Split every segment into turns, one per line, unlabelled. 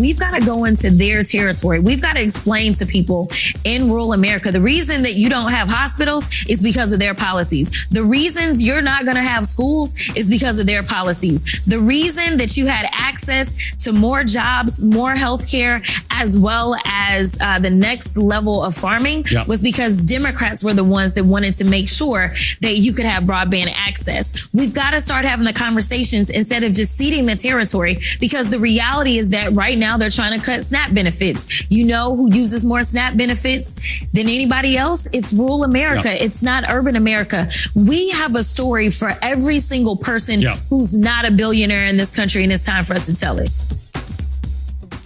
we've got to go into their territory. We've got to explain to people in rural America, the reason that you don't have hospitals is because of their policies. The reasons you're not going to have schools is because of their policies. The reason that you had access to more jobs, more healthcare, as well as the next level of farming was because Democrats were the ones that wanted to make sure that you could have broadband access. We've got to start having the conversations instead of just ceding the territory, because the reality is that right now they're trying to cut SNAP benefits. You know who uses more SNAP benefits than anybody else? It's rural America. It's not urban America. We have a story for every single person who's not a billionaire in this country, and it's time for us to tell it.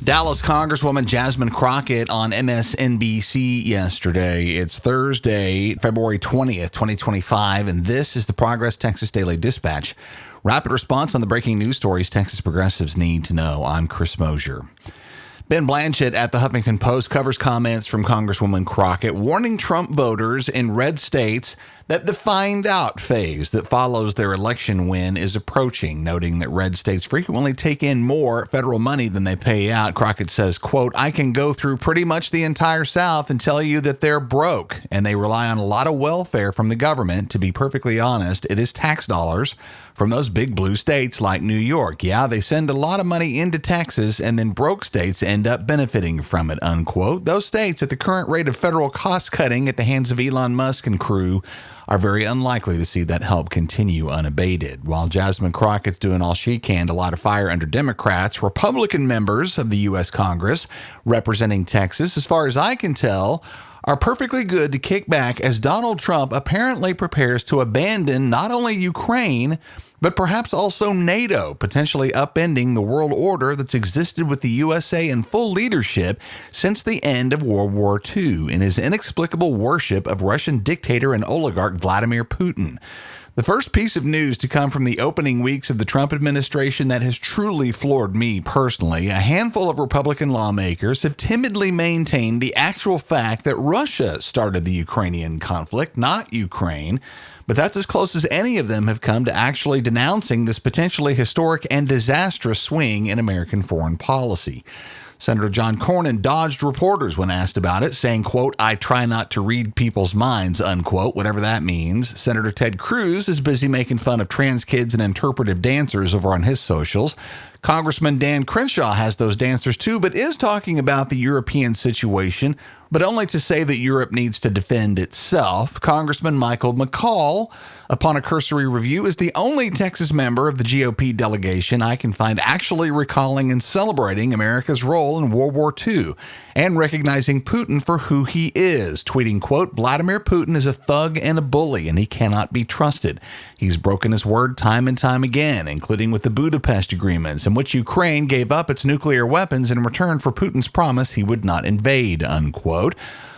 Dallas Congresswoman Jasmine Crockett on MSNBC yesterday. It's Thursday, February 20th, 2025, and this is the Progress Texas Daily Dispatch. Rapid response on the breaking news stories Texas progressives need to know. I'm Chris Mosier. Ben Blanchett at the Huffington Post covers comments from Congresswoman Crockett warning Trump voters in red states that the find out phase that follows their election win is approaching, noting that red states frequently take in more federal money than they pay out. Crockett says, quote, I can go through pretty much the entire South and tell you that they're broke and they rely on a lot of welfare from the government. To be perfectly honest, it is tax dollars from those big blue states like New York. Yeah, they send a lot of money into Texas and then broke states end up benefiting from it, unquote. Those states at the current rate of federal cost cutting at the hands of Elon Musk and crew are very unlikely to see that help continue unabated. While Jasmine Crockett's doing all she can to light a fire under Democrats, Republican members of the U.S. Congress representing Texas, as far as I can tell, are perfectly good to kick back as Donald Trump apparently prepares to abandon not only Ukraine, but perhaps also NATO, potentially upending the world order that's existed with the USA in full leadership since the end of World War II in his inexplicable worship of Russian dictator and oligarch Vladimir Putin. The first piece of news to come from the opening weeks of the Trump administration that has truly floored me personally, a handful of Republican lawmakers have timidly maintained the actual fact that Russia started the Ukrainian conflict, not Ukraine. But that's as close as any of them have come to actually denouncing this potentially historic and disastrous swing in American foreign policy. Senator John Cornyn dodged reporters when asked about it, saying, quote, I try not to read people's minds, unquote, whatever that means. Senator Ted Cruz is busy making fun of trans kids and interpretive dancers over on his socials. Congressman Dan Crenshaw has those dancers too, but is talking about the European situation, but only to say that Europe needs to defend itself. Congressman Michael McCall, upon a cursory review, is the only Texas member of the GOP delegation I can find actually recalling and celebrating America's role in World War II and recognizing Putin for who he is, tweeting, quote, Vladimir Putin is a thug and a bully, and he cannot be trusted. He's broken his word time and time again, including with the Budapest agreements, in which Ukraine gave up its nuclear weapons in return for Putin's promise he would not invade, unquote.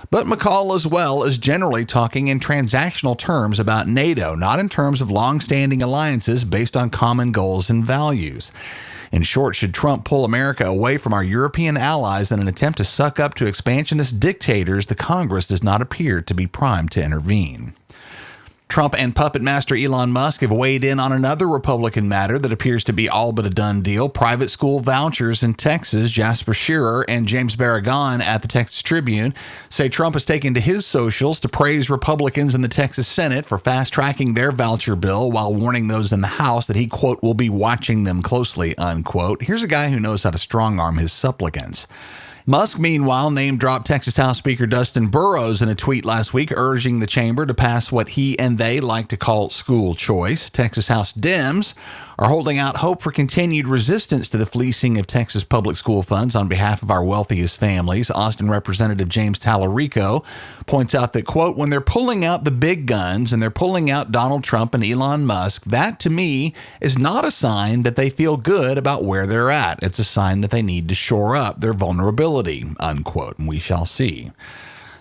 But McCall as well is generally talking in transactional terms about NATO, not in terms of long-standing alliances based on common goals and values. In short, should Trump pull America away from our European allies in an attempt to suck up to expansionist dictators, the Congress does not appear to be primed to intervene. Trump and puppet master Elon Musk have weighed in on another Republican matter that appears to be all but a done deal: private school vouchers in Texas. Jasper Shearer and James Barragan at the Texas Tribune say Trump has taken to his socials to praise Republicans in the Texas Senate for fast-tracking their voucher bill while warning those in the House that he, quote, will be watching them closely, unquote. Here's a guy who knows how to strong-arm his supplicants. Musk, meanwhile, name-dropped Texas House Speaker Dustin Burrows in a tweet last week, urging the chamber to pass what he and they like to call school choice. Texas House Dems are holding out hope for continued resistance to the fleecing of Texas public school funds on behalf of our wealthiest families. Austin Representative James Tallarico points out that, quote, when they're pulling out the big guns and they're pulling out Donald Trump and Elon Musk, that to me is not a sign that they feel good about where they're at. It's a sign that they need to shore up their vulnerability, unquote, and we shall see.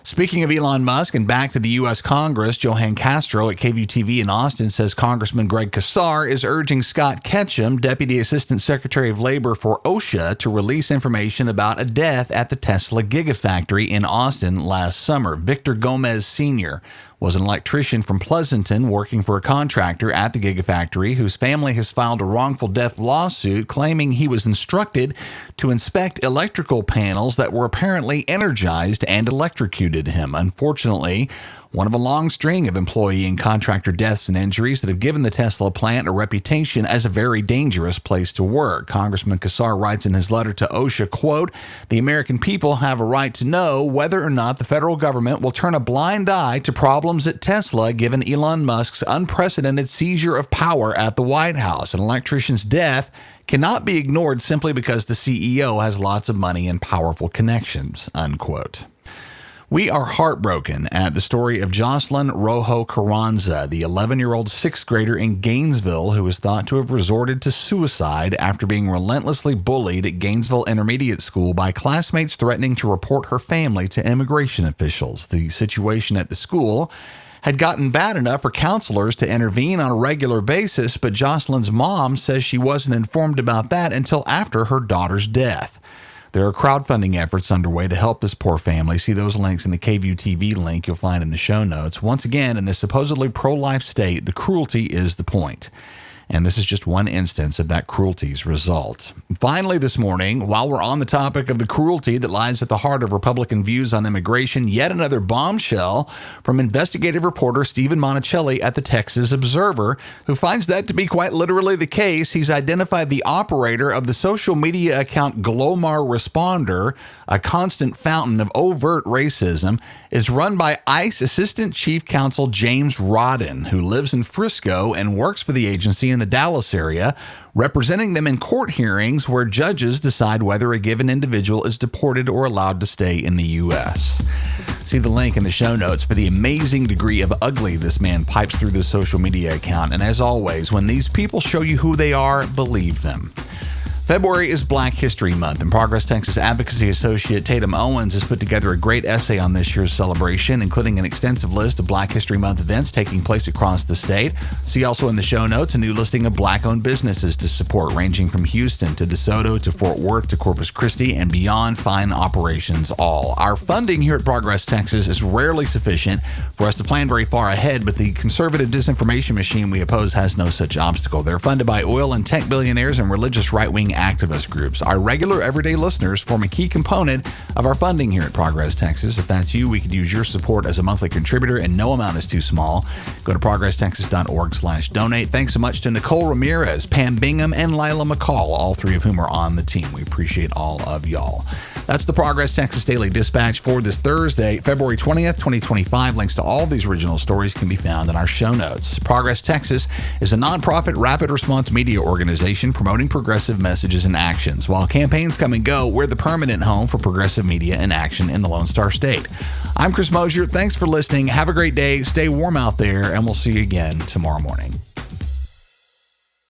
Speaking of Elon Musk and back to the U.S. Congress, Johan Castro at KVUTV in Austin says Congressman Greg Casar is urging Scott Ketchum, Deputy Assistant Secretary of Labor for OSHA, to release information about a death at the Tesla Gigafactory in Austin last summer. Victor Gomez Sr. was an electrician from Pleasanton working for a contractor at the Gigafactory whose family has filed a wrongful death lawsuit claiming he was instructed to inspect electrical panels that were apparently energized and electrocuted him. Unfortunately, one of a long string of employee and contractor deaths and injuries that have given the Tesla plant a reputation as a very dangerous place to work. Congressman Kassar writes in his letter to OSHA, quote, "The American people have a right to know whether or not the federal government will turn a blind eye to problems at Tesla given Elon Musk's unprecedented seizure of power at the White House. An electrician's death cannot be ignored simply because the CEO has lots of money and powerful connections," unquote. We are heartbroken at the story of Jocelyn Rojo Carranza, the 11-year-old sixth grader in Gainesville who is thought to have resorted to suicide after being relentlessly bullied at Gainesville Intermediate School by classmates threatening to report her family to immigration officials. The situation at the school had gotten bad enough for counselors to intervene on a regular basis, but Jocelyn's mom says she wasn't informed about that until after her daughter's death. There are crowdfunding efforts underway to help this poor family. See those links in the KVUE TV link you'll find in the show notes. Once again, in this supposedly pro-life state, the cruelty is the point. And this is just one instance of that cruelty's result. Finally, this morning, while we're on the topic of the cruelty that lies at the heart of Republican views on immigration, yet another bombshell from investigative reporter Stephen Monticelli at the Texas Observer, who finds that to be quite literally the case. He's identified the operator of the social media account Glomar Responder, a constant fountain of overt racism, is run by ICE Assistant Chief Counsel James Rodden, who lives in Frisco and works for the agency in the Dallas area, representing them in court hearings where judges decide whether a given individual is deported or allowed to stay in the U.S. See the link in the show notes for the amazing degree of ugly this man pipes through this social media account. And as always, when these people show you who they are, believe them. February is Black History Month, and Progress Texas advocacy associate Tatum Owens has put together a great essay on this year's celebration, including an extensive list of Black History Month events taking place across the state. See also in the show notes a new listing of Black-owned businesses to support, ranging from Houston to DeSoto to Fort Worth to Corpus Christi and beyond, fine operations all. Our funding here at Progress Texas is rarely sufficient for us to plan very far ahead, but the conservative disinformation machine we oppose has no such obstacle. They're funded by oil and tech billionaires and religious right-wing activist groups. Our regular everyday listeners form a key component of our funding here at Progress Texas. If that's you, we could use your support as a monthly contributor, and no amount is too small. Go to progresstexas.org/donate. Thanks so much to Nicole Ramirez, Pam Bingham, and Lila McCall, all three of whom are on the team. We appreciate all of y'all. That's the Progress Texas Daily Dispatch for this Thursday, February 20th, 2025. Links to all these original stories can be found in our show notes. Progress Texas is a nonprofit rapid response media organization promoting progressive messages and actions. While campaigns come and go, we're the permanent home for progressive media and action in the Lone Star State. I'm Chris Mosier. Thanks for listening. Have a great day. Stay warm out there, and we'll see you again tomorrow morning.